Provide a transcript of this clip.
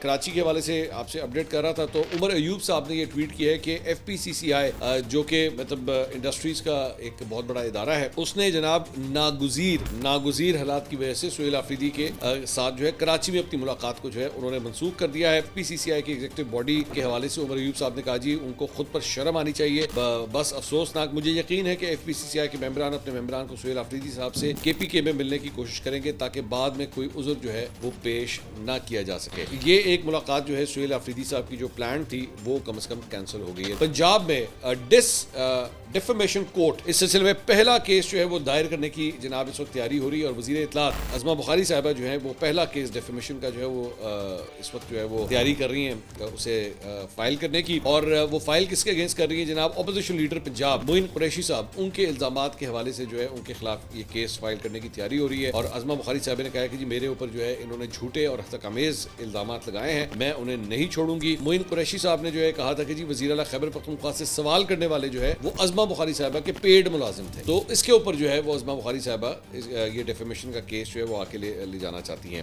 کراچی کے حوالے سے آپ سے اپڈیٹ کر رہا تھا تو عمر ایوب صاحب نے یہ ٹویٹ کیا ہے کہ ایف پی سی سی آئی جو کہ مطلب انڈسٹریز کا ایک بہت بڑا ادارہ ہے، اس نے جناب ناگزیر حالات کی وجہ سے سہیل آفریدی کے ساتھ جو ہے کراچی میں اپنی ملاقات کو جو ہے انہوں نے منسوخ کر دیا ہے۔ ایف پی سی سی آئی کی ایگزیکٹو باڈی کے حوالے سے عمر ایوب صاحب نے کہا جی ان کو خود پر شرم آنی چاہیے، بس افسوسناک، مجھے یقین ہے کہ ایف پی سی سی آئی کے ممبران اپنے ممبران کو سہیل آفریدی صاحب سے کے پی کے میں ملنے کی کوشش کریں گے تاکہ بعد میں کوئی عذر جو ہے وہ پیش نہ کیا جا سکے۔ یہ ایک ملاقات جو ہے سہیل آفریدی صاحب کی جو پلان تھی وہ کم از کم کینسل ہو گئی ہے۔ پنجاب میں ڈیفیمیشن کورٹ اس سلسلے میں پہلا کیس جو ہے وہ دائر کرنے کی جناب اس وقت تیاری ہو رہی ہے، اور وزیر اطلاعات عظمہ بخاری صاحبہ جو ہے وہ پہلا کیس ڈیفیمیشن کا جو ہے وہ اس وقت جو ہے وہ تیاری کر رہی ہیں اسے فائل کرنے کی، اور وہ فائل کس کے اگینسٹ کر رہی ہیں؟ جناب اپوزیشن لیڈر پنجاب معین قریشی صاحب، ان کے الزامات کے حوالے سے جو ہے ان کے خلاف یہ کیس فائل کرنے کی تیاری ہو رہی ہے۔ اور عظمہ بخاری صاحب نے کہا کہ جی میرے اوپر جو ہے انہوں نے جھوٹے اور حقیقت آمیز الزامات لگائے ہیں، میں انہیں نہیں چھوڑوں گی۔ معین قریشی صاحب نے جو ہے کہا تھا کہ جی وزیر اعلیٰ خیبر پختونخوا سے سوال کرنے والے جو ہے وہ عظمہ بخاری صاحبہ کے پیڈ ملازم تھے، تو اس کے اوپر جو ہے وہ عظمہ بخاری صاحبہ یہ ڈیفیمیشن کا کیس جو ہے وہ آ کے لے جانا چاہتی ہیں۔